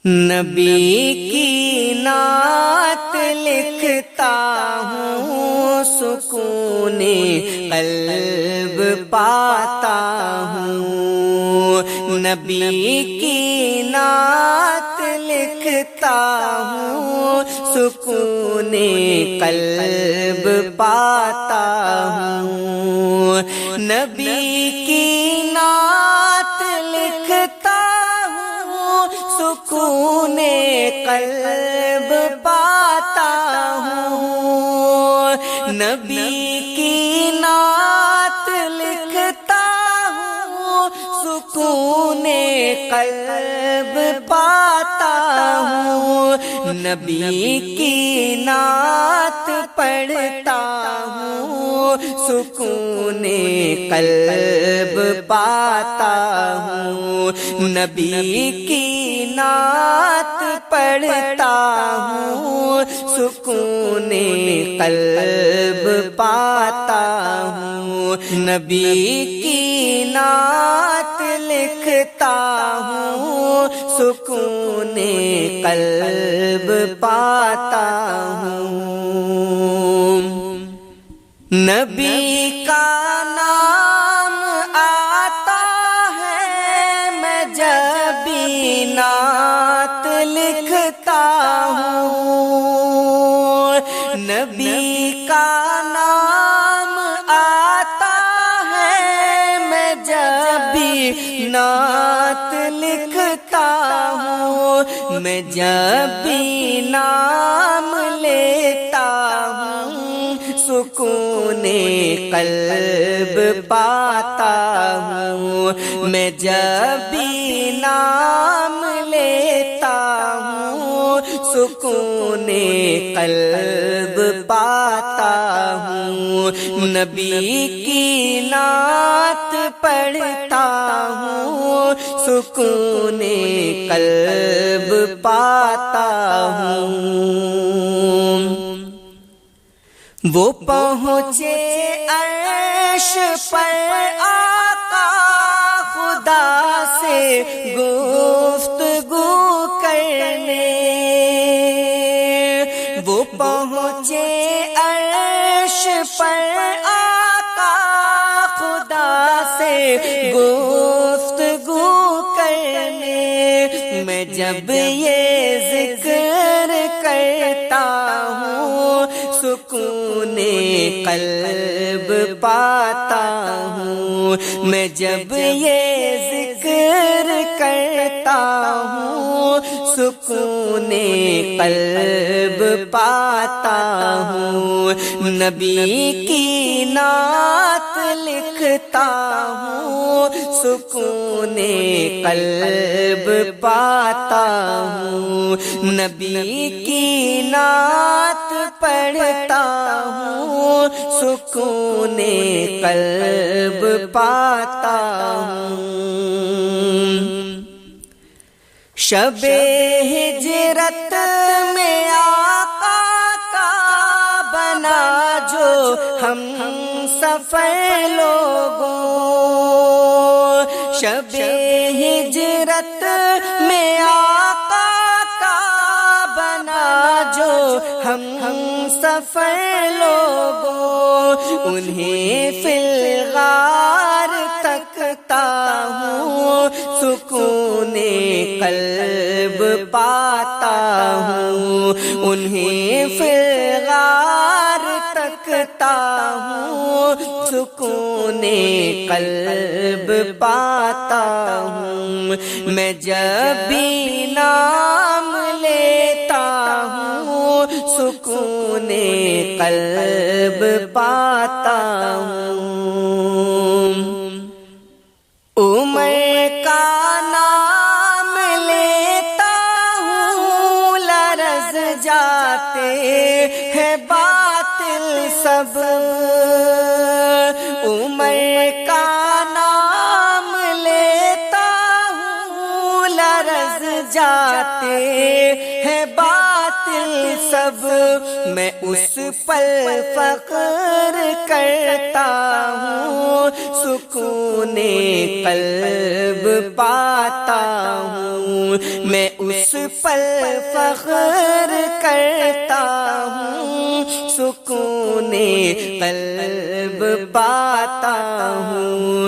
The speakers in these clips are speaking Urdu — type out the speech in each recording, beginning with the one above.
نبی کی نعت لکھتا ہوں، سکون قلب پاتا ہوں۔ نبی کی نعت لکھتا ہوں، سکون قلب پاتا ہوں۔ نبی کی نعت لکھتا سکون قلب پاتا ہوں۔ نبی کی نعت لکھتا ہوں، سکون قلب پاتا ہوں۔ نبی کی نعت پڑھتا ہوں، سکون قلب پاتا ہوں۔ نبی کی نعت پڑھتا ہوں، سکون قلب پاتا ہوں۔ نبی کی نعت لکھتا ہوں، سکون قلب پاتا ہوں۔ نبی کا نام آتا ہے میں جب بھی نعت لکھتا ہوں۔ نبی کا نام آتا ہے میں جب بھی نعت لکھتا ہوں۔ میں جب بھی نام لیتا ہوں، سکون قلب پاتا ہوں۔ میں جب بھی نام لیتا ہوں، سکون قلب پاتا ہوں۔ نبی کی نعت پڑھتا ہوں، سکون قلب پاتا ہوں۔ وہ پہنچے عرش پر آقا خدا سے گفتگو کرنے۔ وہ پہنچے عرش پر آقا خدا سے گفتگو کرنے۔ میں جب یہ ذکر کرتا ہوں، سکون قلب پاتا ہوں۔ میں جب یہ ذکر کرتا ہوں، سکون قلب پاتا ہوں۔ نبی کی نعت لکھتا ہوں، سکون قلب پاتا ہوں۔ نبی کی نعت پڑھتا ہوں، سکون قلب پاتا ہوں۔ شب ہجرت میں آقا کا بنا جو ہم سفر لوگوں۔ شب ہجرت میں آقا کا بنا جو ہم سفر لوگوں۔ انہیں فی الغار تکتا ہوں، سکون قلب پاتا ہوں۔ انہیں فی الغار تکتا ہوں، سکون قلب پاتا ہوں۔ میں جب بھی نام لیتا ہوں، سکون قلب پاتا ہوں۔ عمر کا نام لیتا ہوں، لرز جاتے ہیں باطل سب۔ عمر کا نام لیتا ہوں، لرز جاتے ہیں باطل سب۔ میں اس پر فخر کرتا ہوں، سکون قلب پاتا ہوں۔ میں اس پر فخر کرتا ہوں، سکون قلب پاتا ہوں،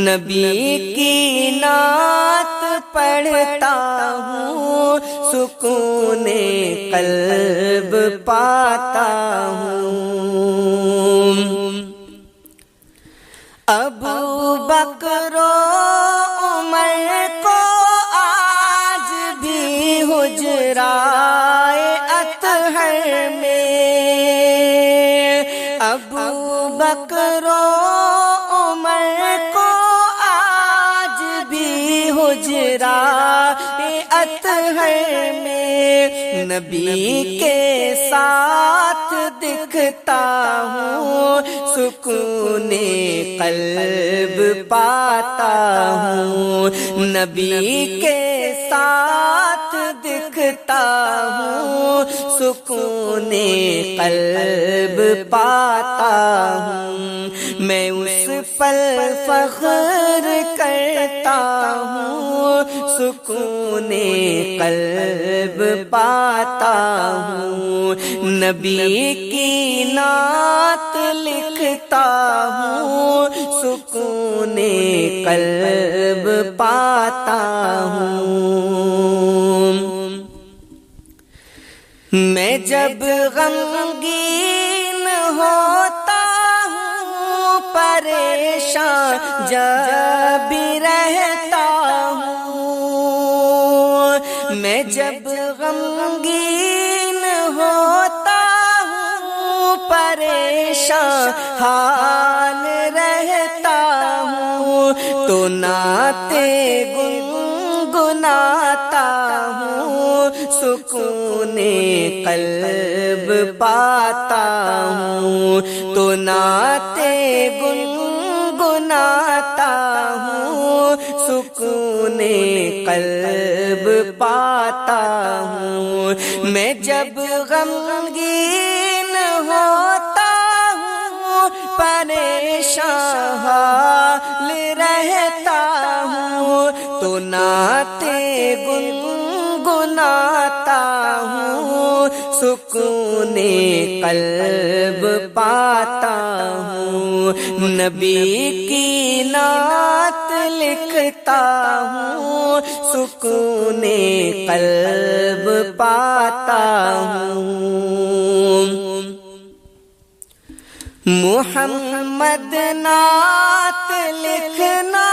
نبی کی نعت پڑھتا ہوں، سکون قلب پاتا ہوں۔ ابو بکر و عمر کو آج بھی حجرائے اطہر میں، ابو بکر و عمر کو آج بھی حجرائے اطہر میں، نبی کے ساتھ دکھتا ہوں، سکون قلب پاتا ہوں، نبی کے ساتھ دکھتا ہوں، سکون قلب پاتا ہوں، میں اس پر فخر کرتا ہوں، سکون قلب پاتا ہوں، نبی کی نعت لکھتا ہوں، سکون قلب پاتا ہوں۔ میں جب غمگین ہوتا ہوں، پریشان جب رہتا ہوں، میں جب غمگین ہوتا ہوں، پریشان حال رہتا ہوں، تو نعتیں گنگناتا ہوں، سکون قلب پاتا ہوں، تو نعتیں گنگناتا ہوں، سکون قلب پاتا ہوں، میں جب غمگین ہوتا ہوں، پریشان حال رہتا ہوں، تو نعتیں گنگناتا ہوں، سکون قلب پاتا ہوں، نبی کی نعت لکھتا ہوں، سکون قلب پاتا ہوں۔ محمد نعت لکھنا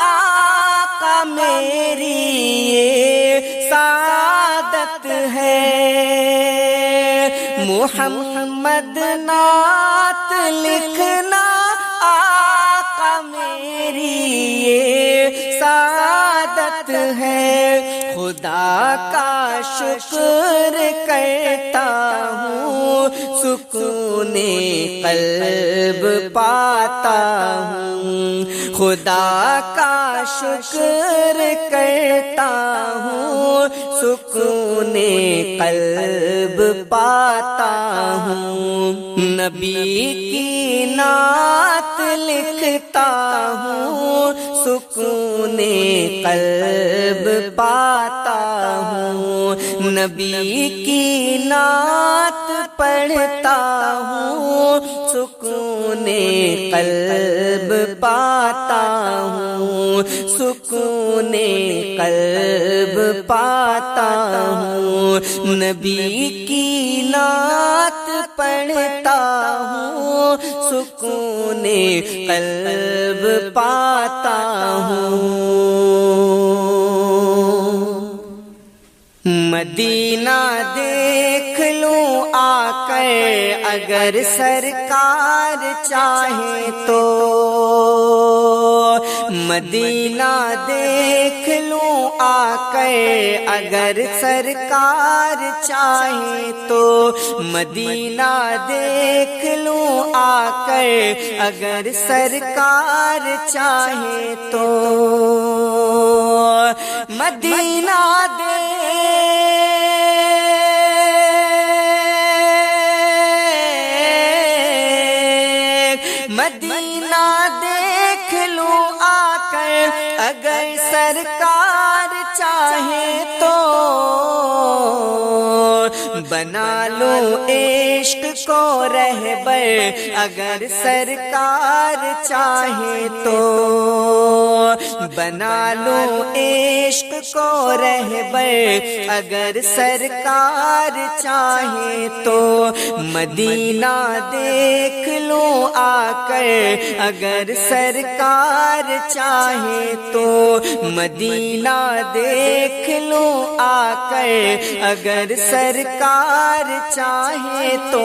آقا میری یہ سعادت ہے، محمد نعت لکھنا آقا میری یہ سعادت ہے، خدا کا شکر کرتا ہوں، سکون قلب پاتا ہوں، خدا کا شکر کرتا ہوں، سکون قلب پاتا ہوں، نبی کی نعت لکھتا ہوں، سکون قلب پاتا ہوں، نبی کی نعت پڑھتا ہوں، سکون قلب پاتا ہوں، سکون قلب پاتا ہوں، نبی کی نعت پڑھتا ہوں، سکون قلب پاتا ہوں۔ مدینہ دیکھ لوں آ کر اگر سرکار چاہے تو، مدینہ دیکھ لوں آ کر اگر سرکار چاہے تو، مدینہ دیکھ لوں آ کر اگر سرکار چاہے تو، مدینہ مدینہ دیکھ لوں آ کر اگر سرکار چاہے تو، بنا لو عشق کو رہبر اگر سرکار چاہے تو، بنا لو عشق کو رہبر اگر سرکار چاہے تو، مدینہ دیکھ لو آ کر اگر سرکار چاہے تو، مدینہ دیکھ لو آ کر اگر سرکار چاہے تو۔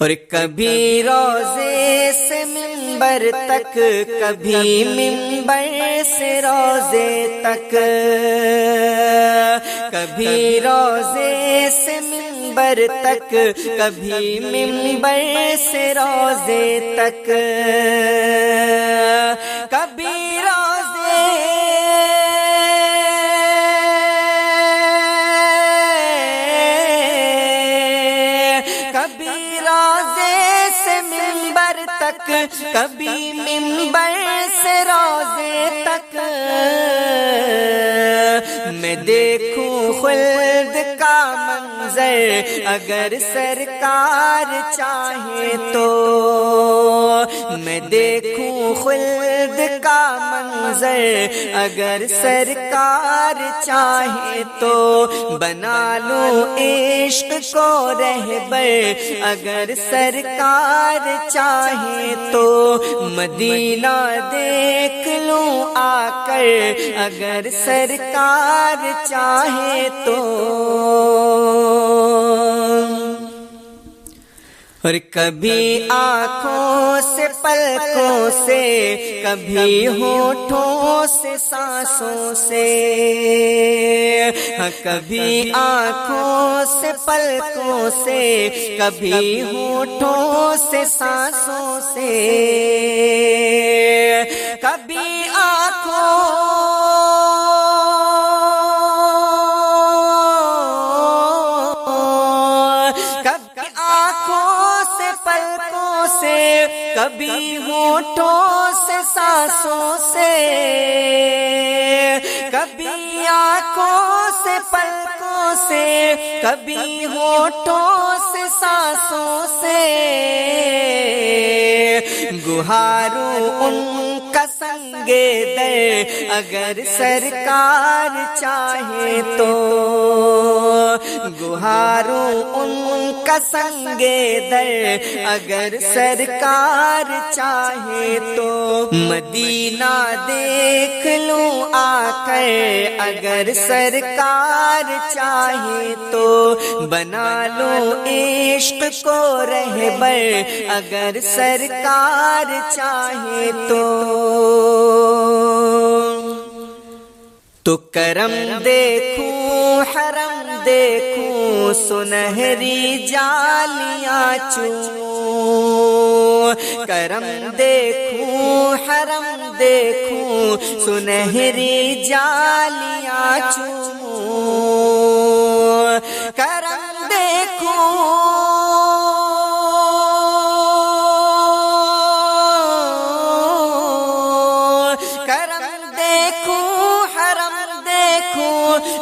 اور کبھی روضے سے منبر تک، کبھی منبر سے روضے تک، کبھی روضے سے منبر تک، کبھی منبر سے روضے تک، کبھی روضے کبھی روضے سے منبر تک، کبھی منبر سے روضے تک، میں دیکھوں خلد کا منظر اگر سرکار چاہے تو، میں دیکھوں خلد کا منظر اگر سرکار چاہے تو، بنا لو عشق کو رہبر اگر سرکار چاہے تو، مدینہ دیکھ لوں آ کر اگر سرکار چاہے تو۔ اور کبھی آنکھوں سے پلکوں سے، کبھی ہونٹوں سے سانسوں سے، کبھی آنکھوں سے پلکوں سے، کبھی ہونٹوں سے سانسوں سے، کبھی آنکھوں پلکوں سے، کبھی ہونٹوں سے سانسوں سے، کبھی آنکھوں سے پلکوں سے، کبھی ہونٹوں سے سانسوں سے، گہاروں ان کا سنگے در اگر سرکار چاہے تو، گہاروں ان کا سنگے در اگر سرکار چاہے تو، مدینہ دیکھ لوں آ کر اگر سرکار چاہے تو، بنا لو عشق کو رہبر اگر سرکار چاہے تو۔ تو کرم دیکھوں حرم دیکھوں سنہری جالیاں چوموں، کرم دیکھوں حرم دیکھوں سنہری جالیاں چوموں، کرم دیکھوں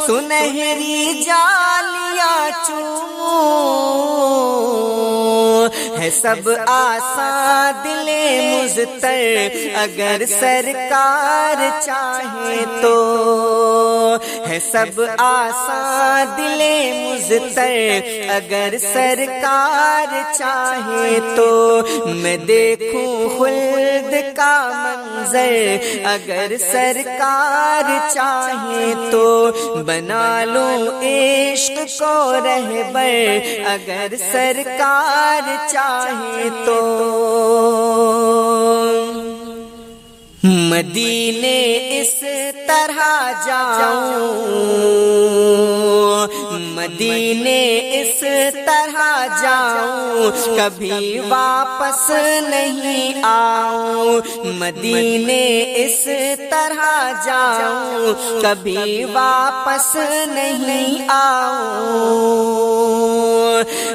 سنہری جالیاں چوموں، ہے سب آساں دل مضطر اگر سرکار چاہے تو، ہے سب آساں دل مضطر اگر سرکار چاہے تو، میں دیکھوں خلد کا منظر اگر سرکار چاہے تو، بنا لوں عشق کو رہبر اگر سرکار چاہے تو۔ مدینے اس طرح جاؤں، مدینے اس طرح جاؤں کبھی واپس نہیں آؤں، مدینے اس طرح جاؤں کبھی واپس نہیں آؤں،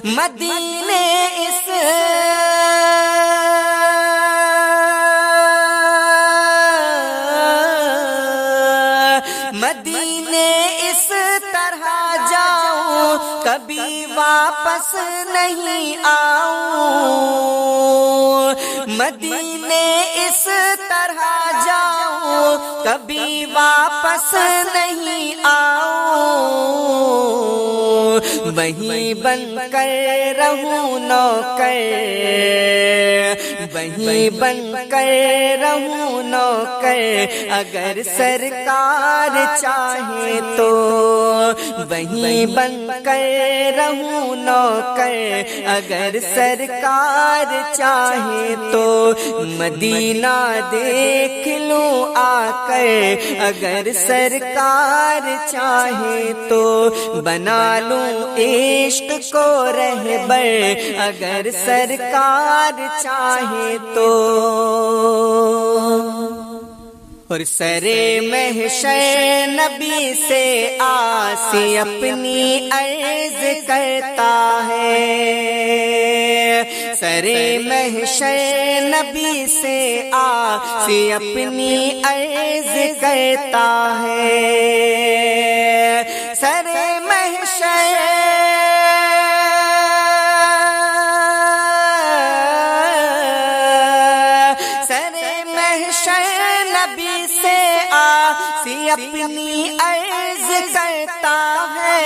مدینے اس مدینے مدینے اس طرح جاؤں کبھی واپس نہیں آؤں، مدینے اس طرح جاؤں کبھی واپس نہیں آؤں، وہیں بن کر رہوں نوکر، وہیں بن کر رہوں نوکر، اگر سرکار چاہے تو وہیں بن کر رہوں نوکر، اگر سرکار چاہے تو مدینہ دیکھ لوں آ کر، اگر سرکار چاہے تو بنا لوں عشق کو رہبر، اگر سرکار چاہے تو۔ اور سرے محشر نبی سے آسی اپنی عرض کرتا ہے، سرے محشر نبی سے آسی اپنی عرض کرتا ہے، سرے محشر نبی سے آسی اپنی عرض کرتا ہے،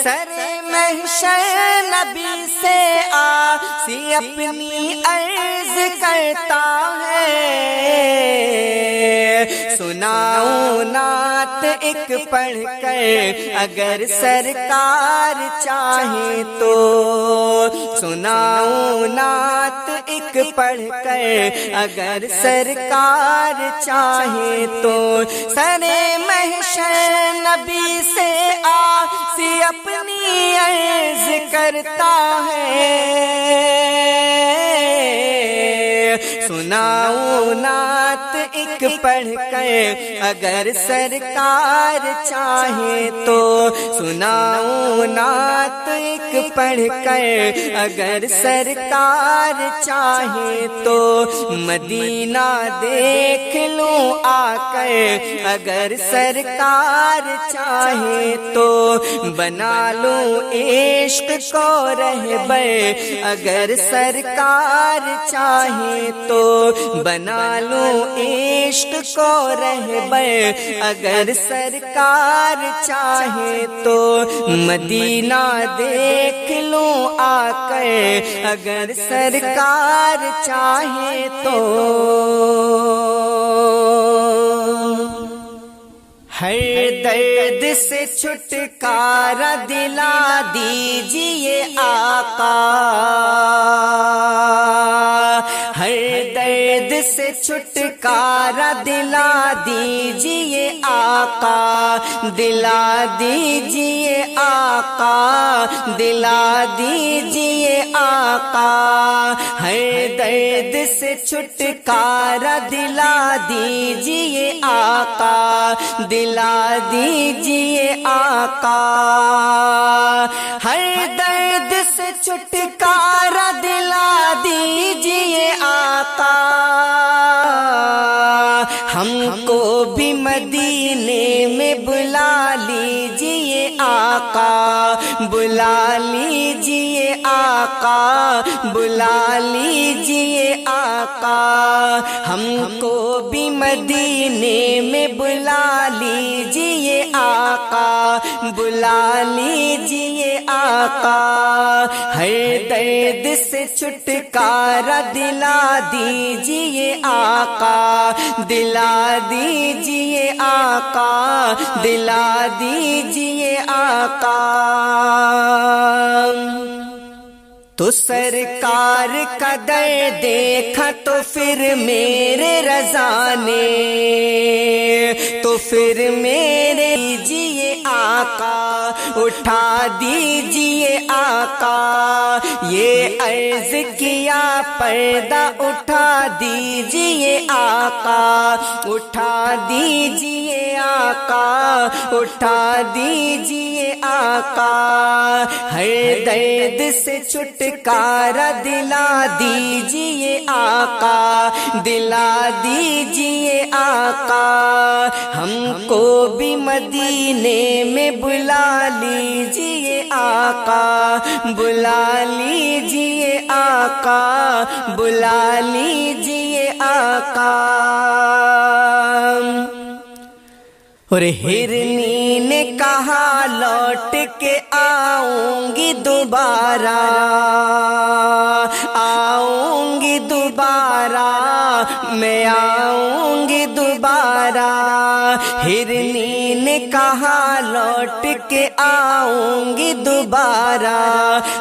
سرے محشر نبی سے آسی اپنی عرض کرتا ہے، سناؤں نعت ایک پڑھ کر اگر سرکار چاہے تو، سناؤں نعت ایک پڑھ کر اگر سرکار چاہے تو، سرے محشر نبی سے آسی اپنی عرض کرتا ہے، سناؤں نعت ایک پڑھ کر اگر سرکار چاہے تو، سناؤں نعت ایک پڑھ کر اگر سرکار چاہے تو مدینہ دیکھ لوں آ کر، اگر سرکار چاہے تو بنا لوں عشق کو رہبر، اگر سرکار چاہے تو بنا لوں عشق کو رہبر، اگر سرکار چاہے تو مدینہ دیکھ لوں آ کر، اگر سرکار چاہے تو۔ ہر درد سے چھٹکارا دلا دیجئے آقا، ہر درد سے چھٹکارا دلا دیجئے آقا، دلا دیجئے آقا، دلا دیجئے آقا، ہر درد سے چھٹکارا دلا دیجئے آقا، دلا دیجئے آقا، ہر درد سے چھٹکارا دلا دیجئے آقا، ہم کو بھی مدینے میں بلا لیجئے آقا، بلا لیجئے آقا، بلا لیجئے آقا، ہم کو بھی مدینے میں بلا لیجئے آقا، بلا لیجئے آقا، ہر درد سے چھٹکارا دلا دیجئے آقا، دلا دیجئے آقا، دلا دیجئے آقا۔ تو سرکار کا در دیکھا تو پھر میرے رضا نے، تو پھر میرے دیجئے آقا، اٹھا دیجئے آقا، یہ عرض کیا پردہ اٹھا دیجئے آقا، اٹھا دیجئے آقا، اٹھا دیجئے آقا، ہر درد سے چھٹکارا دلا دیجئے آقا، دلا دیجئے آقا، ہم کو بھی مدینے میں بلا لیجئے آقا، بلا لیجئے آقا، بلا لیجئے آقا۔ اور ہرنی نے کہا لوٹ کے آؤں گی دوبارہ، آؤں گی دوبارہ، میں آؤں گی دوبارہ۔ ہرنی نے کہا لوٹ کے آؤں گی دوبارہ،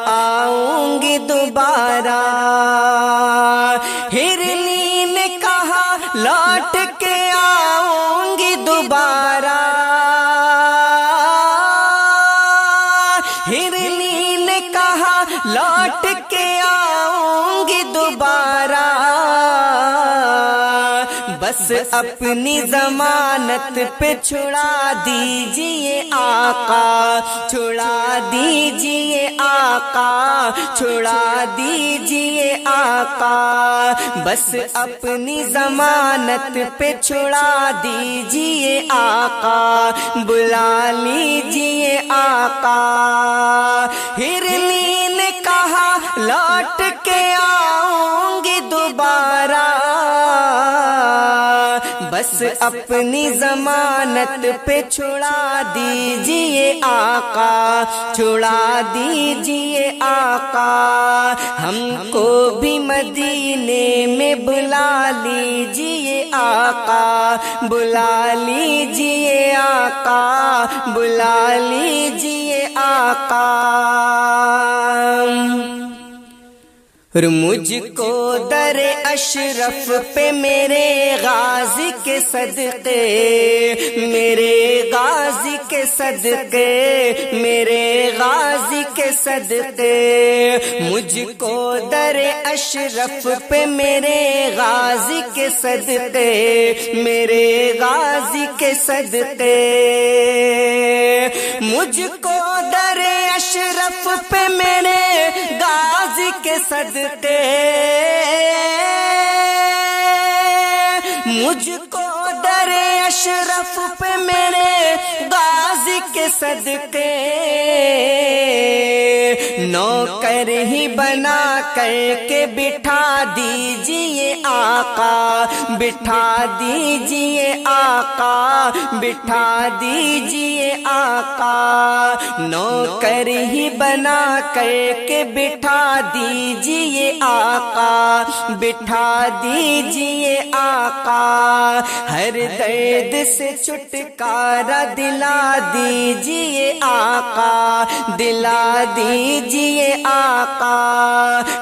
آؤں گی دوبارہ۔ ہرنی نے کہا لوٹ کے آؤں گی دوبارہ، ہرنی نے کہا لوٹ کے آؤں گی دوبارہ۔ بس اپنی ضمانت پہ چھڑا دیجئے آقا، چھڑا دیجئے آقا، چھڑا دیجئے آقا۔ بس اپنی ضمانت پہ چھڑا دیجئے آقا، بلا لیجئے آقا۔ ہرنی نے کہا لوٹ کے آؤں گی دوبارہ، بس اپنی ضمانت پہ چھڑا دیجئے آقا، چھڑا دیجئے آقا۔ ہم کو بھی مدینے میں بلا لیجئے آقا، بلا لیجئے آقا، بلا لیجئے آقا۔ اور مجھ کو در اشرف پہ میرے غازی کے صدقے، میرے غازی کے صدقے، میرے غازی کے صدقے، مجھ کو در اشرف پہ میرے غازی کے صدقے، میرے غازی کے صدقے، مجھ کو در اشرف پہ میرے غازی کے صدقے، مجھ کو در اشرف پہ میرے غازی کے صدقے، نوکر ہی بنا کر کے بٹھا دیجئے آقا، بٹھا دیجئے آقا، بٹھا دیجئے آقا۔ نوکر ہی بنا کر کے بٹھا دیجئے آقا، بٹھا دیجئے آقا۔ ہر درد سے چھٹکارا دلا دیجئے آقا، دلا دیجئے آقا۔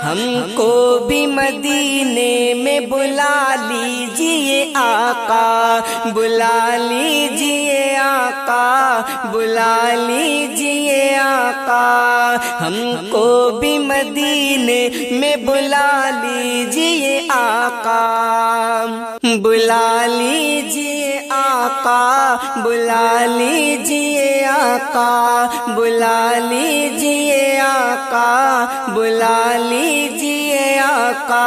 ہم کو بھی مدینے میں بلا لیجئے آقا، بلا لیجئے آقا، بلا لیجئے آقا۔ ہم کو بھی مدینے میں بلا لیجئے آقا، بلا لیجئے آقا، بلا لیجئے آقا، بلا لیجئے آقا، بلا لیجئے آقا۔